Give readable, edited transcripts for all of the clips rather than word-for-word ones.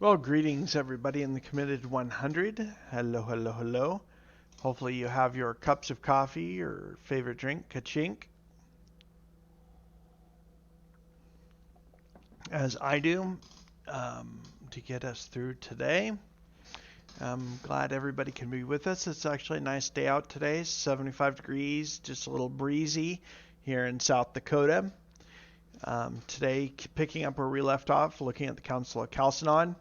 Well, greetings everybody in the Committed 100. Hello, hello, hello. Hopefully you have your cups of coffee or favorite drink, ka-chink, as I do, to get us through today. I'm glad everybody can be with us. It's actually a nice day out today, 75 degrees, just a little breezy here in South Dakota. Today, picking up where we left off, looking at the Council of Chalcedon,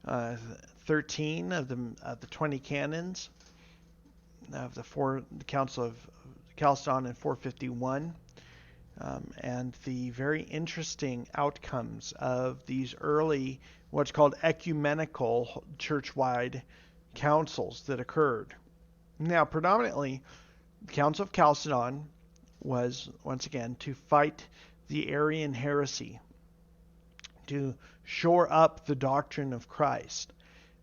13 of the 20 canons of the Council of Chalcedon in 451, and the very interesting outcomes of these early, what's called ecumenical church-wide councils that occurred. Now, predominantly, the Council of Chalcedon was, once again, to fight the Arian heresy, to shore up the doctrine of Christ.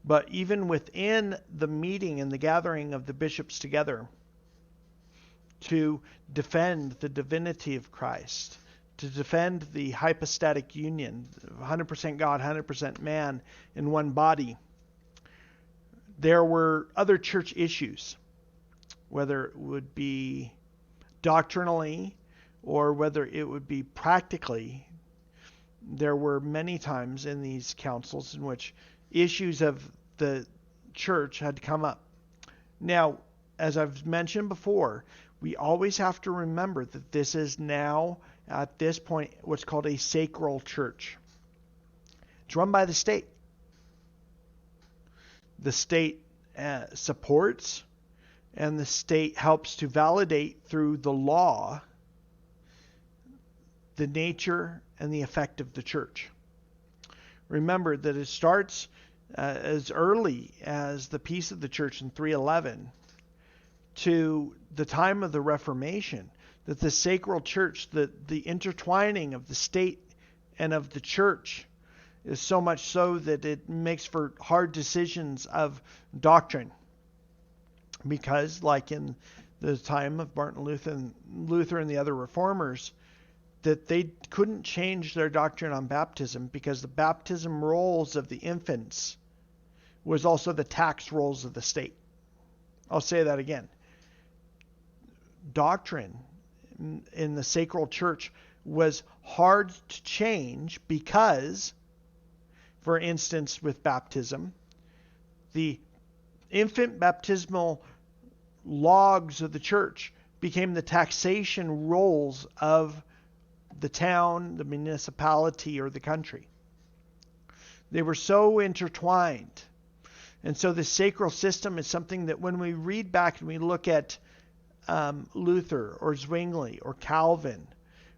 But even within the meeting and the gathering of the bishops together, to defend the divinity of Christ, to defend the hypostatic union, 100% God, 100% man in one body, there were other church issues, whether it would be doctrinally or whether it would be practically. There were many times in these councils in which issues of the church had come up. Now, as I've mentioned before, we always have to remember that this is now, at this point, what's called a sacral church. It's run by the state. The state supports, and the state helps to validate through the law the nature and the effect of the church. Remember that it starts as early as the peace of the church in 311 to the time of the Reformation, that the sacral church, the intertwining of the state and of the church, is so much so that it makes for hard decisions of doctrine. Because, like in the time of Martin Luther and the other reformers, that they couldn't change their doctrine on baptism because the baptism rolls of the infants was also the tax rolls of the state. I'll say that again. Doctrine in the sacral church was hard to change because, for instance, with baptism, the infant baptismal logs of the church became the taxation rolls of the town, the municipality, or the country. They were so intertwined. And so the sacral system is something that when we read back and we look at Luther or Zwingli or Calvin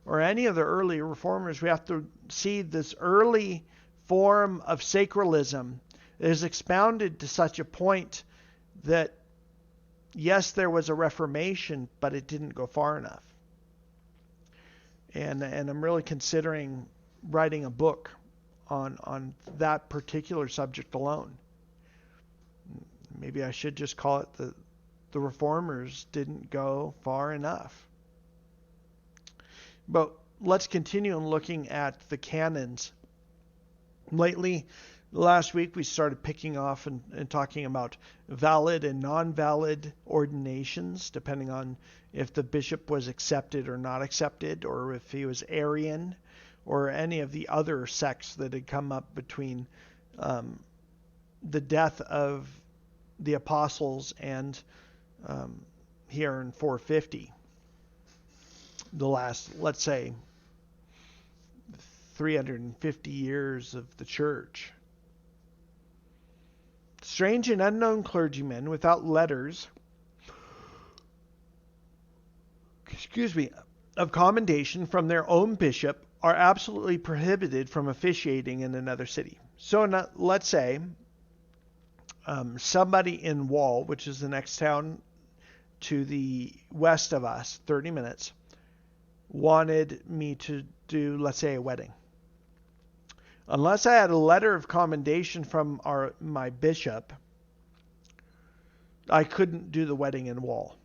or any of the early reformers, we have to see this early form of sacralism is expounded to such a point that, yes, there was a Reformation, but it didn't go far enough. And I'm really considering writing a book on that particular subject alone. Maybe I should just call it the Reformers didn't go far enough. But let's continue on looking at the canons. Lately, last week we started picking off and talking about valid and non-valid ordinations, depending on if the bishop was accepted or not accepted, or if he was Arian, or any of the other sects that had come up between the death of the apostles and here in 450. The last, let's say, 350 years of the church. Strange and unknown clergymen without letters, of commendation from their own bishop are absolutely prohibited from officiating in another city. So let's say somebody in Wall, which is the next town to the west of us, 30 minutes, wanted me to do, let's say, a wedding. Unless I had a letter of commendation from my bishop, I couldn't do the wedding in Wall,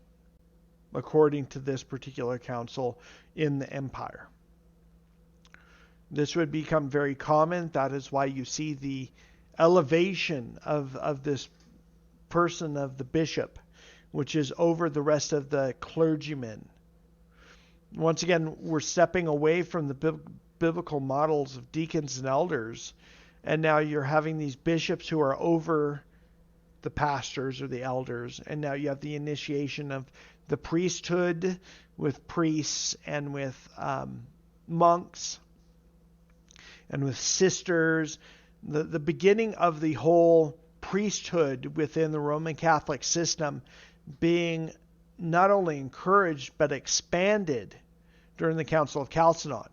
according to this particular council in the empire. This would become very common. That is why you see the elevation of this person of the bishop, which is over the rest of the clergymen. Once again, we're stepping away from the biblical models of deacons and elders, and now you're having these bishops who are over the pastors or the elders, and now you have the initiation of the priesthood with priests and with monks and with sisters. The beginning of the whole priesthood within the Roman Catholic system being not only encouraged but expanded during the Council of Chalcedon.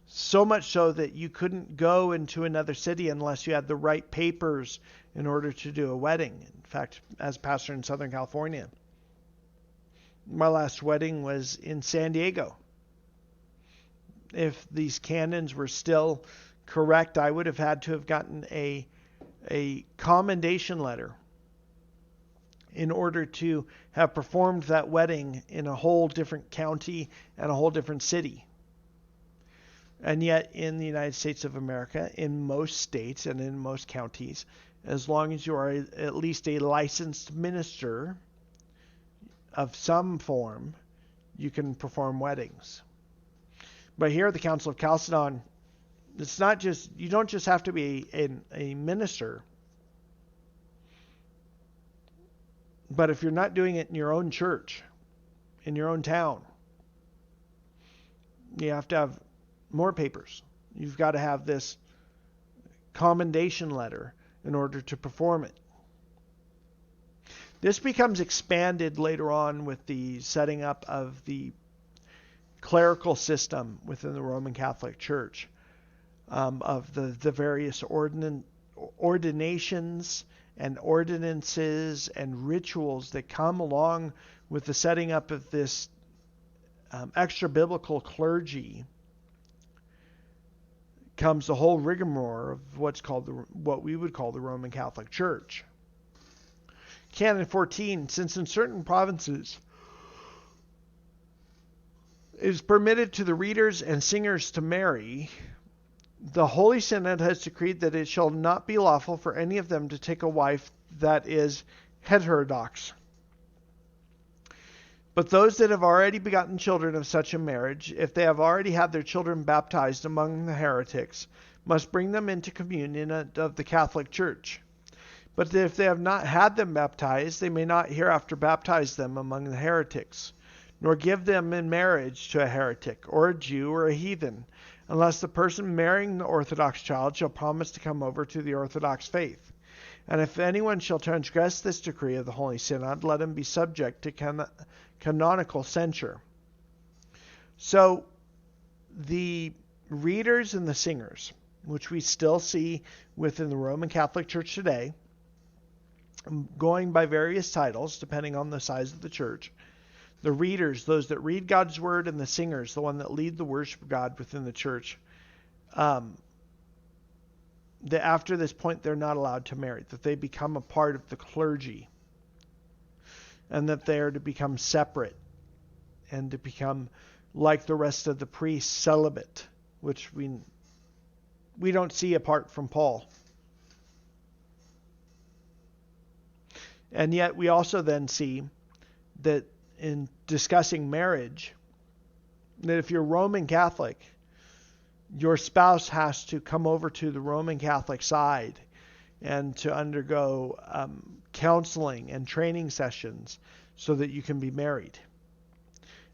So much so that you couldn't go into another city unless you had the right papers in order to do a wedding. In fact, as a pastor in Southern California, my last wedding was in San Diego. If these canons were still correct, I would have had to have gotten a commendation letter in order to have performed that wedding in a whole different county and a whole different city. And yet in the United States of America, in most states and in most counties, as long as you are at least a licensed minister of some form, you can perform weddings. But here at the Council of Chalcedon, it's not just, you don't just have to be a minister, but if you're not doing it in your own church, in your own town, you have to have more papers. You've got to have this commendation letter in order to perform it. This becomes expanded later on with the setting up of the clerical system within the Roman Catholic Church, of the various ordinations and ordinances and rituals that come along with the setting up of this extra biblical clergy. Comes the whole rigmarole of what we would call the Roman Catholic Church. Canon 14, since in certain provinces it is permitted to the readers and singers to marry, the Holy Synod has decreed that it shall not be lawful for any of them to take a wife that is heterodox. But those that have already begotten children of such a marriage, if they have already had their children baptized among the heretics, must bring them into communion of the Catholic Church. But if they have not had them baptized, they may not hereafter baptize them among the heretics, nor give them in marriage to a heretic, or a Jew, or a heathen, unless the person marrying the Orthodox child shall promise to come over to the Orthodox faith. And if anyone shall transgress this decree of the Holy Synod, let him be subject to canonical censure. So the readers and the singers, which we still see within the Roman Catholic Church today, going by various titles depending on the size of the church, the readers, those that read God's word, and the singers, the one that lead the worship of God within the church, that after this point they're not allowed to marry, that they become a part of the clergy, and that they are to become separate and to become like the rest of the priests, celibate, which we don't see apart from Paul. And yet we also then see that in discussing marriage, that if you're Roman Catholic, your spouse has to come over to the Roman Catholic side and to undergo counseling and training sessions so that you can be married.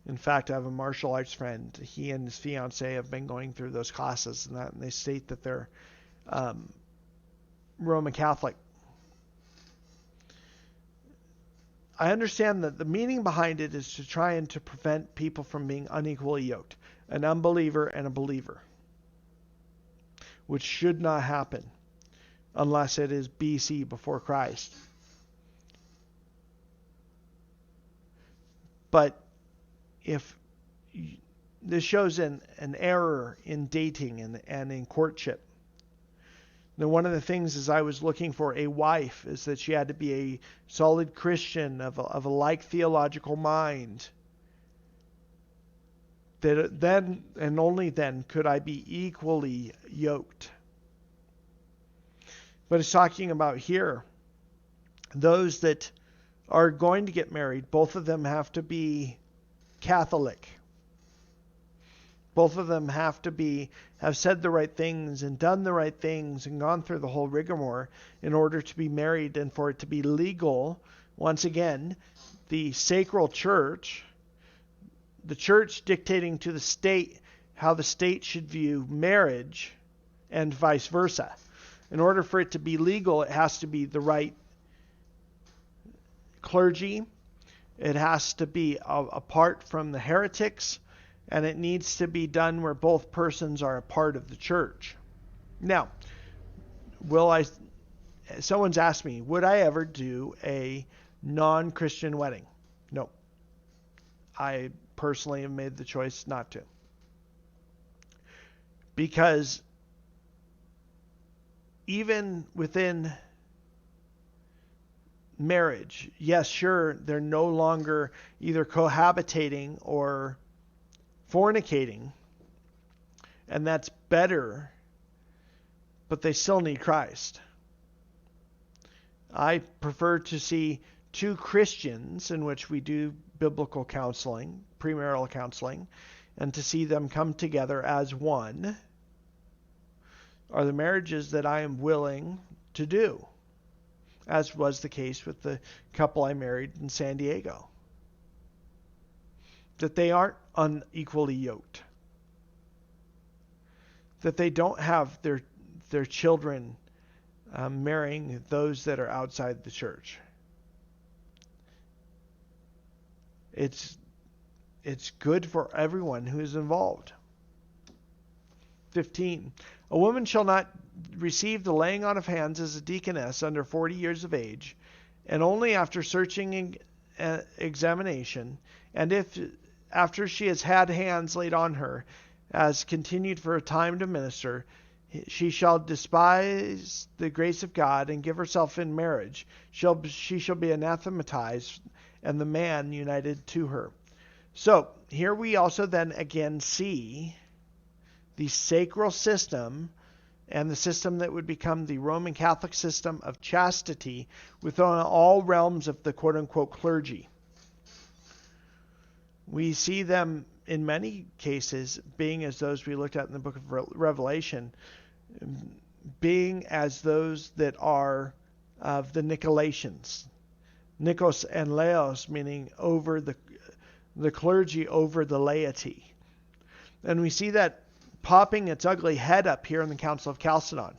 In fact, I have a martial arts friend. He and his fiancée have been going through those classes, and they state that they're Roman Catholic. I understand that the meaning behind it is to try and to prevent people from being unequally yoked, an unbeliever and a believer, which should not happen unless it is BC, before Christ. But if this shows an error in dating and in courtship. Now, one of the things as I was looking for a wife is that she had to be a solid Christian of a like theological mind. That then and only then could I be equally yoked. But it's talking about here those that are going to get married. Both of them have to be Catholic. Both of them have said the right things and done the right things and gone through the whole rigmarole in order to be married and for it to be legal. Once again, the sacral church, the church dictating to the state how the state should view marriage and vice versa. In order for it to be legal, it has to be the right clergy. It has to be apart from the heretics. And it needs to be done where both persons are a part of the church. Now, someone's asked me, would I ever do a non-Christian wedding? No. I personally have made the choice not to. Because even within marriage, yes, sure, they're no longer either cohabitating or fornicating, and that's better, but they still need Christ. I prefer to see two Christians in which we do biblical counseling, premarital counseling, and to see them come together as one are the marriages that I am willing to do, as was the case with the couple I married in San Diego. That they aren't unequally yoked. That they don't have their children marrying those that are outside the church. It's good for everyone who is involved. 15. A woman shall not receive the laying on of hands as a deaconess under 40 years of age, and only after searching and examination, and if after she has had hands laid on her, has continued for a time to minister, she shall despise the grace of God and give herself in marriage. She shall be anathematized, and the man united to her. So here we also then again see the sacral system and the system that would become the Roman Catholic system of chastity within all realms of the quote-unquote clergy. We see them in many cases being as those we looked at in the book of Revelation, being as those that are of the Nicolaitans. Nikos and Laos, meaning over the clergy over the laity. And we see that popping its ugly head up here in the Council of Chalcedon.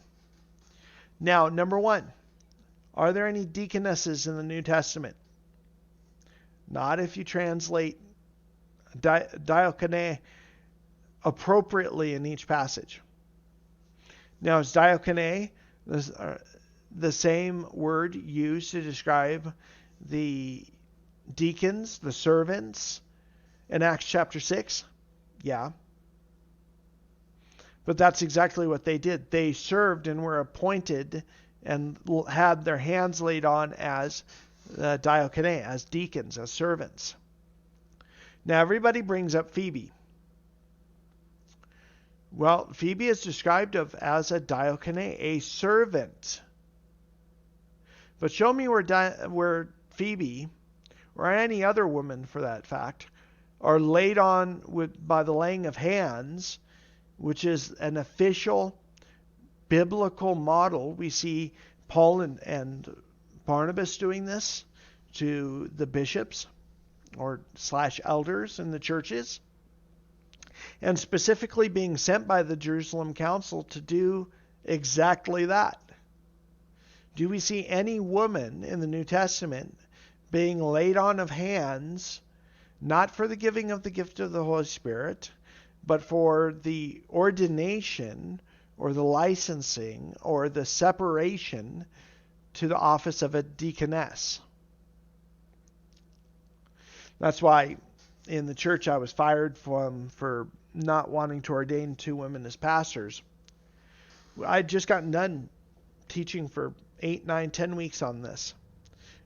Now, number one, are there any deaconesses in the New Testament? Not if you translate diakoné appropriately in each passage. Now, is diakoné the same word used to describe the deacons, the servants, in Acts chapter 6? Yeah. But that's exactly what they did. They served and were appointed and had their hands laid on as diakoné, as deacons, as servants. Now, everybody brings up Phoebe. Well, Phoebe is described as a diakoné, a servant. But show me where Phoebe, or any other woman for that fact, are laid on by the laying of hands, which is an official biblical model. We see Paul and Barnabas doing this to the bishops or / elders in the churches, and specifically being sent by the Jerusalem Council to do exactly that. Do we see any woman in the New Testament being laid on of hands, not for the giving of the gift of the Holy Spirit, but for the ordination or the licensing or the separation to the office of a deaconess? That's why in the church I was fired from for not wanting to ordain 2 women as pastors. I'd just gotten done teaching for 8, 9, 10 weeks on this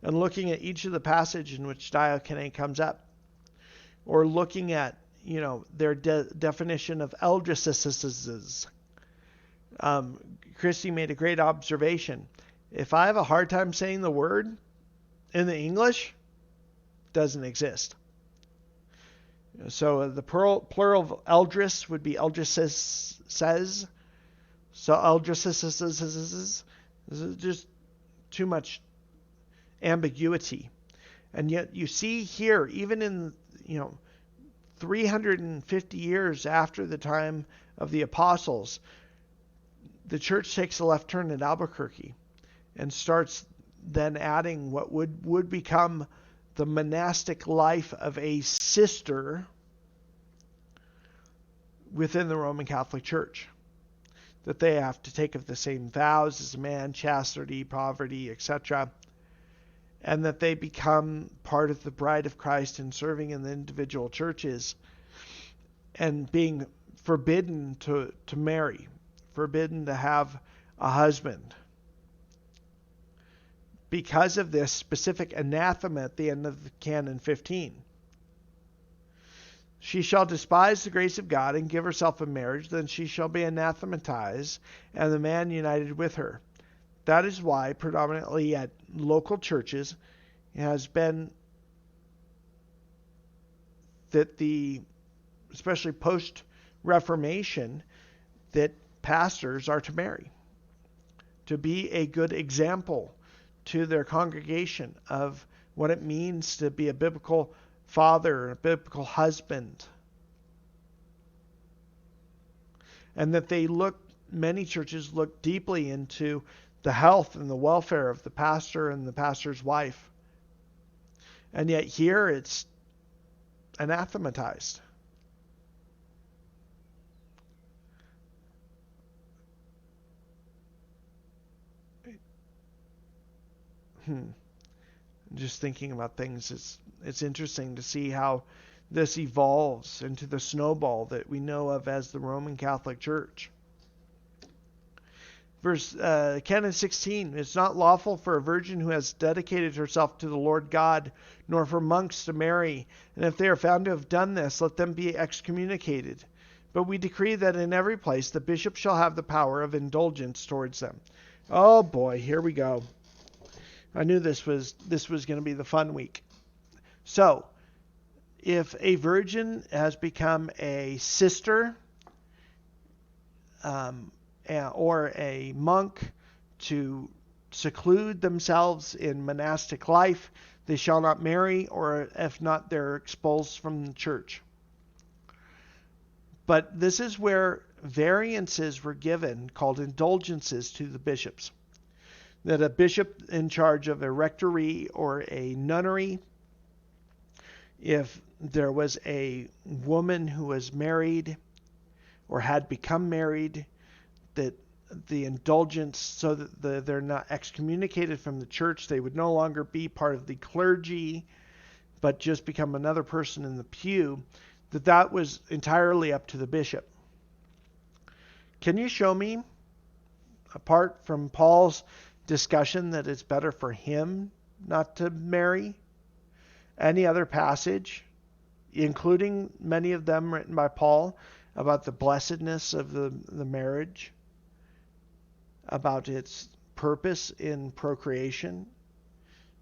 and looking at each of the passage in which diakoné comes up, or looking at their definition of eldresses, Christy made a great observation. If I have a hard time saying the word in the English, it doesn't exist. So the plural of eldris would be eldresses. So eldresses is just too much ambiguity. And yet you see here, even in 350 years after the time of the apostles, the church takes a left turn at Albuquerque and starts then adding what would become the monastic life of a sister within the Roman Catholic Church. That they have to take of the same vows as a man, chastity, poverty, etc. And that they become part of the bride of Christ and serving in the individual churches and being forbidden to marry, forbidden to have a husband. Because of this specific anathema at the end of Canon 15. She shall despise the grace of God and give herself in marriage, then she shall be anathematized, and the man united with her. That is why, predominantly at local churches, it has been that especially post-Reformation, that pastors are to marry, to be a good example to their congregation of what it means to be a biblical father, a biblical husband. And that many churches look deeply into the health and the welfare of the pastor and the pastor's wife. And yet here it's anathematized. Just thinking about things, it's interesting to see how this evolves into the snowball that we know of as the Roman Catholic Church. Canon 16, it's not lawful for a virgin who has dedicated herself to the Lord God, nor for monks to marry, and if they are found to have done this, let them be excommunicated. But we decree that in every place the bishop shall have the power of indulgence towards them. Oh boy, here we go. I knew this was going to be the fun week. So, if a virgin has become a sister or a monk to seclude themselves in monastic life, they shall not marry, or if not, they're expulsed from the church. But this is where variances were given, called indulgences, to the bishops. That a bishop in charge of a rectory or a nunnery, if there was a woman who was married or had become married, that the indulgence, so that they're not excommunicated from the church, they would no longer be part of the clergy, but just become another person in the pew, that was entirely up to the bishop. Can you show me, apart from Paul's discussion that it's better for him not to marry, any other passage, including many of them written by Paul, about the blessedness of the marriage, about its purpose in procreation,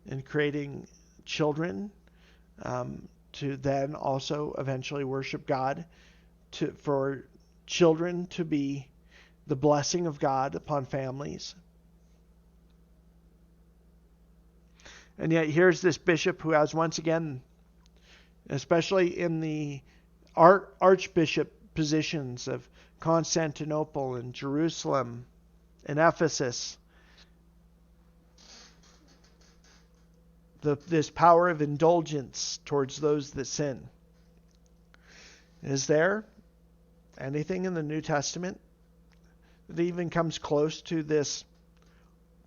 in creating children, to then also eventually worship God, for children to be the blessing of God upon families. And yet here's this bishop who has, once again, especially in the archbishop positions of Constantinople and Jerusalem and Ephesus, this power of indulgence towards those that sin. Is there anything in the New Testament that even comes close to this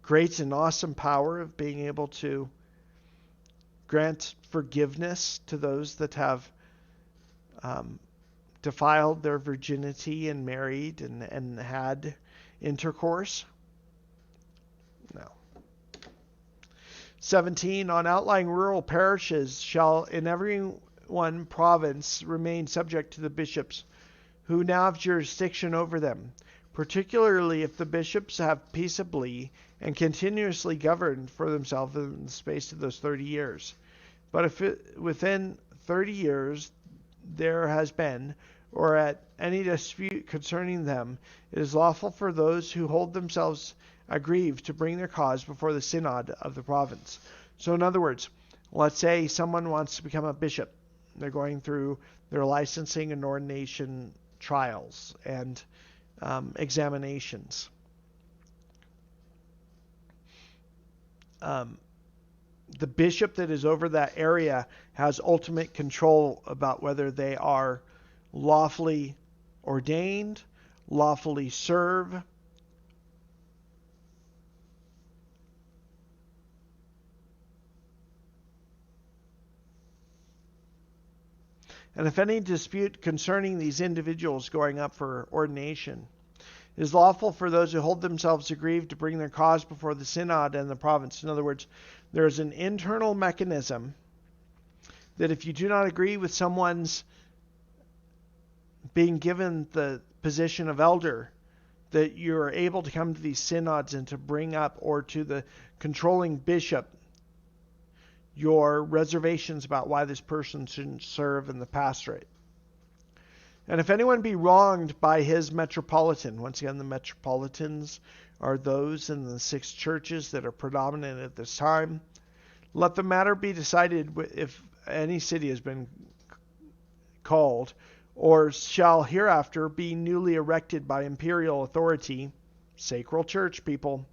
great and awesome power of being able to grant forgiveness to those that have defiled their virginity and married and had intercourse? No. 17, on outlying rural parishes shall in every one province remain subject to the bishops, who now have jurisdiction over them. particularly if the bishops have peaceably and continuously governed for themselves in the space of those 30 years. But if within 30 years there has been, or at any dispute concerning them, it is lawful for those who hold themselves aggrieved to bring their cause before the synod of the province. So in other words, let's say someone wants to become a bishop. They're going through their licensing and ordination trials and examinations. The bishop that is over that area has ultimate control about whether they are lawfully ordained, lawfully serve, and if any dispute concerning these individuals going up for ordination, it is lawful for those who hold themselves aggrieved to bring their cause before the synod and the province. In other words, there is an internal mechanism that if you do not agree with someone's being given the position of elder, that you are able to come to these synods and to bring up, or to the controlling bishop, your reservations about why this person shouldn't serve in the pastorate. And if anyone be wronged by his metropolitan, once again, the metropolitans are those in the 6 churches that are predominant at this time, let the matter be decided if any city has been called, or shall hereafter be newly erected by imperial authority, sacral church, people.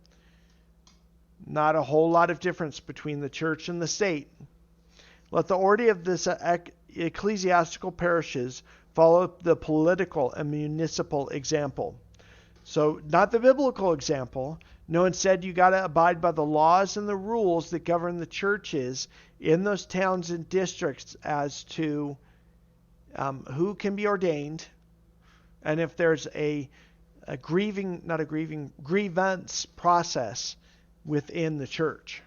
Not a whole lot of difference between the church and the state. Let the order of this ecclesiastical parishes follow the political and municipal example. So not the biblical example. No, instead you got to abide by the laws and the rules that govern the churches in those towns and districts as to who can be ordained, and if there's a grievance process within the church.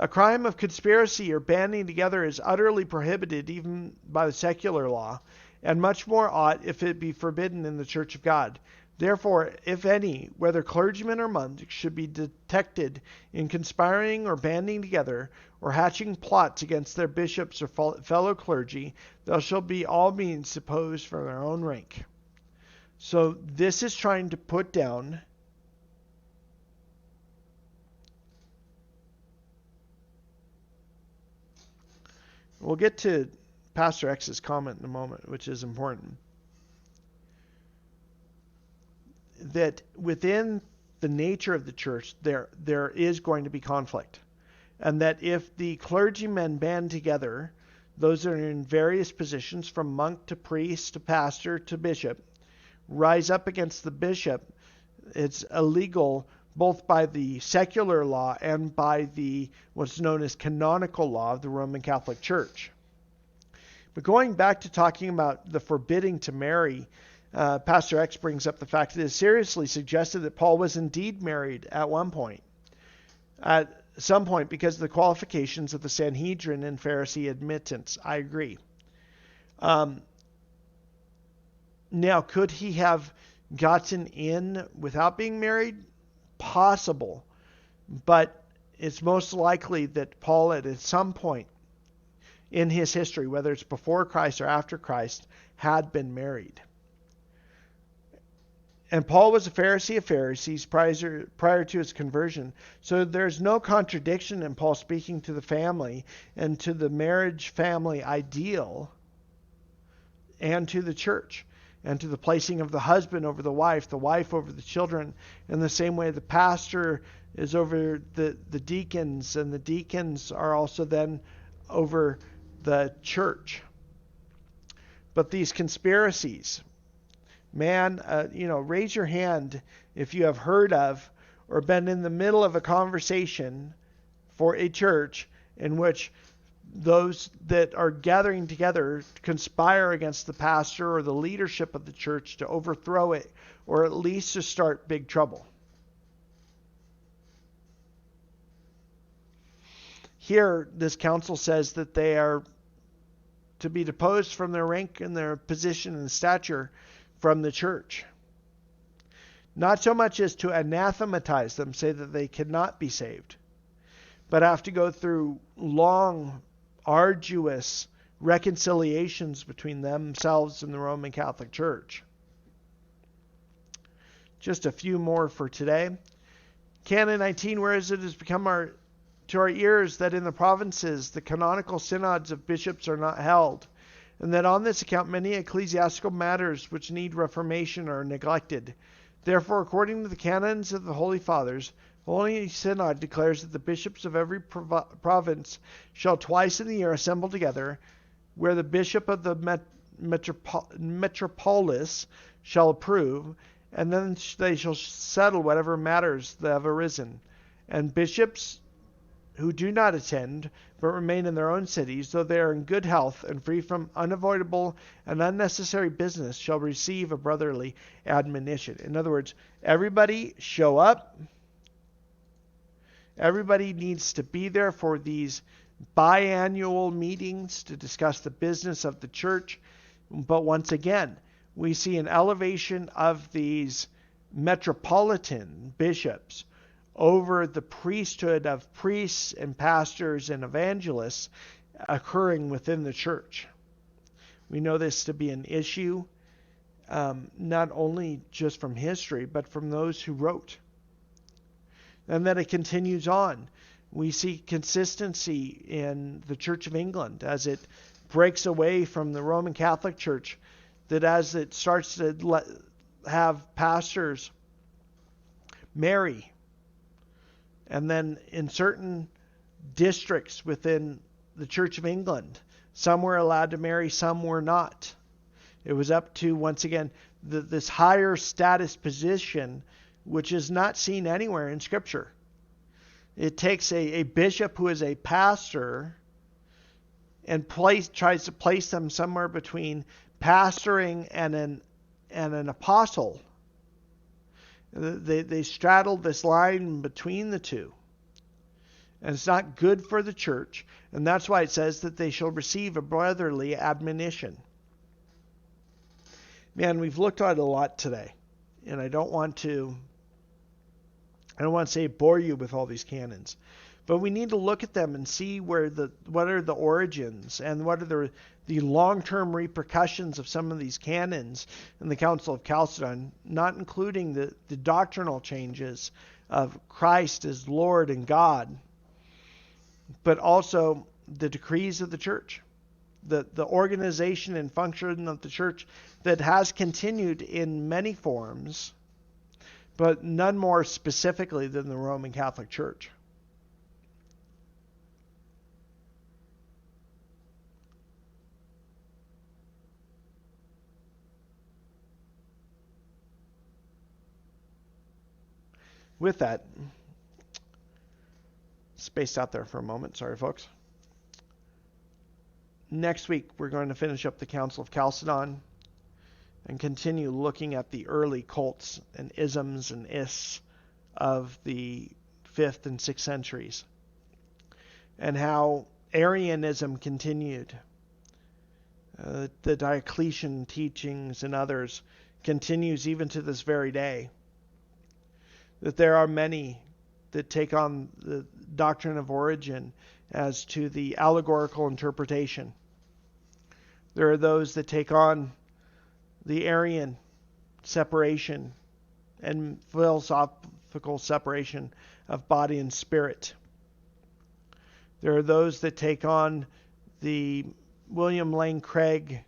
A crime of conspiracy or banding together is utterly prohibited even by the secular law, and much more ought if it be forbidden in the Church of God. Therefore, if any, whether clergymen or monks, should be detected in conspiring or banding together, or hatching plots against their bishops or fellow clergy, they shall be all means deposed from their own rank. So this is trying to put down we'll get to Pastor X's comment in a moment, which is important. That within the nature of the church, there is going to be conflict. And that if the clergymen band together, those that are in various positions, from monk to priest to pastor to bishop, rise up against the bishop, it's illegal both by the secular law and by the what's known as canonical law of the Roman Catholic Church. But going back to talking about the forbidding to marry, Pastor X brings up the fact that it is seriously suggested that Paul was indeed married at one point. At some point, because of the qualifications of the Sanhedrin and Pharisee admittance. I agree. Now, could he have gotten in without being married? Possible. But it's most likely that Paul at some point in his history, whether it's before Christ or after Christ, had been married. And Paul was a Pharisee of Pharisees prior to his conversion. So there's no contradiction in Paul speaking to the family and to the marriage family ideal and to the church and to the placing of the husband over the wife over the children. In the same way the pastor is over the deacons, and the deacons are also then over the church. But these conspiracies, man, raise your hand if you have heard of or been in the middle of a conversation for a church in which those that are gathering together conspire against the pastor or the leadership of the church to overthrow it, or at least to start big trouble. Here, this council says that they are to be deposed from their rank and their position and stature from the church. Not so much as to anathematize them, say that they cannot be saved, but have to go through long, arduous reconciliations between themselves and the Roman Catholic Church. Just a few more for today. Canon 19, whereas it has become to our ears that in the provinces the canonical synods of bishops are not held, and that on this account many ecclesiastical matters which need reformation are neglected. Therefore, according to the canons of the Holy Fathers, the Holy Synod declares that the bishops of every province shall twice in the year assemble together, where the bishop of the metropolis shall approve, and then they shall settle whatever matters that have arisen. And bishops who do not attend, but remain in their own cities, though they are in good health and free from unavoidable and unnecessary business, shall receive a brotherly admonition. In other words, everybody show up. Everybody needs to be there for these biannual meetings to discuss the business of the church. But once again, we see an elevation of these metropolitan bishops over the priesthood of priests and pastors and evangelists occurring within the church. We know this to be an issue, not only just from history, but from those who wrote. And then it continues on. We see consistency in the Church of England as it breaks away from the Roman Catholic Church, that as it starts to have pastors marry, and then in certain districts within the Church of England, some were allowed to marry, some were not. It was up to, once again, this higher status position, which is not seen anywhere in Scripture. It takes a bishop who is a pastor and tries to place them somewhere between pastoring and an apostle. They straddle this line between the two. And it's not good for the church. And that's why it says that they shall receive a brotherly admonition. Man, we've looked at it a lot today. And I don't want to say bore you with all these canons. But we need to look at them and see what are the origins and what are the long-term repercussions of some of these canons in the Council of Chalcedon, not including the doctrinal changes of Christ as Lord and God, but also the decrees of the church, the organization and function of the church that has continued in many forms, but none more specifically than the Roman Catholic Church. With that, spaced out there for a moment. Sorry, folks. Next week, we're going to finish up the Council of Chalcedon and continue looking at the early cults and isms and ists of the 5th and 6th centuries and how Arianism continued. The Diocletian teachings and others continues even to this very day. That there are many that take on the doctrine of origin as to the allegorical interpretation. There are those that take on the Arian separation and philosophical separation of body and spirit. There are those that take on the William Lane Craig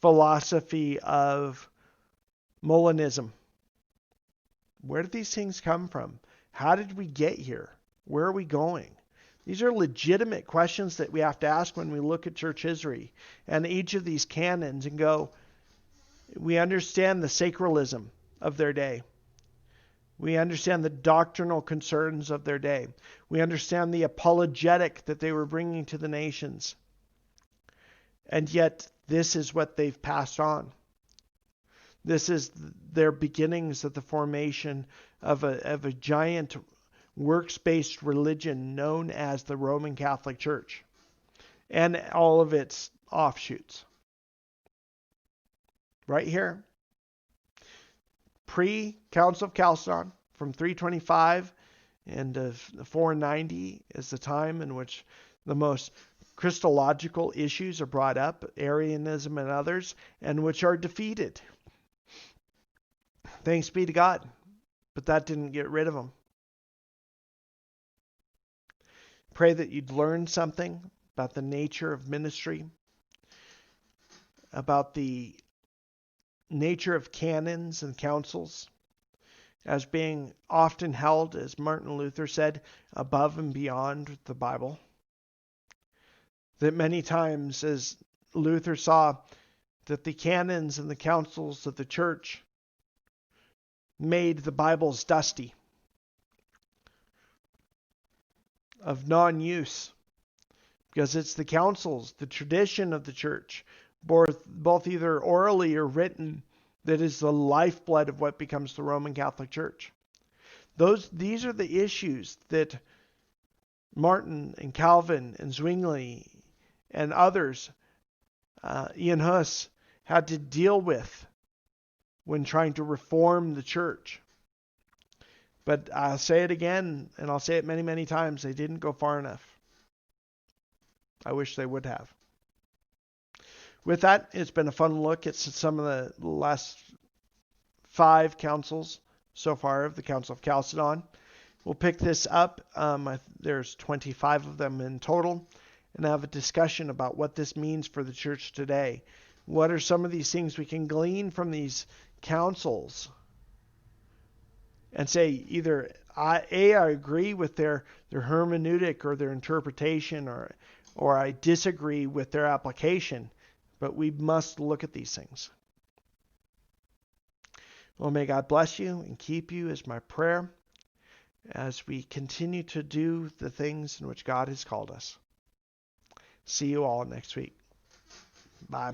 philosophy of Molinism. Where did these things come from? How did we get here? Where are we going? These are legitimate questions that we have to ask when we look at church history and each of these canons and go, we understand the sacralism of their day. We understand the doctrinal concerns of their day. We understand the apologetic that they were bringing to the nations. And yet, this is what they've passed on. This is their beginnings of the formation of a giant works-based religion known as the Roman Catholic Church and all of its offshoots. Right here. pre-Council of Chalcedon from 325 and 490 is the time in which the most Christological issues are brought up, Arianism and others, and which are defeated. Thanks be to God. But that didn't get rid of them. Pray that you'd learn something about the nature of ministry, about the nature of canons and councils as being often held, as Martin Luther said, above and beyond the Bible. That many times, as Luther saw, that the canons and the councils of the church made the Bibles dusty, of non-use, because it's the councils, the tradition of the church, both either orally or written, that is the lifeblood of what becomes the Roman Catholic Church. These are the issues that Martin and Calvin and Zwingli and others, Ian Hus, had to deal with when trying to reform the church. But I'll say it again, and I'll say it many, many times, they didn't go far enough. I wish they would have. With that, it's been a fun look at some of the last 5 councils so far of the Council of Chalcedon. We'll pick this up. There's 25 of them in total, and have a discussion about what this means for the church today. What are some of these things we can glean from these councils? And say either I agree with their hermeneutic or their interpretation, or I disagree with their application. But we must look at these things. Well, may God bless you and keep you is my prayer as we continue to do the things in which God has called us. See you all next week. Bye.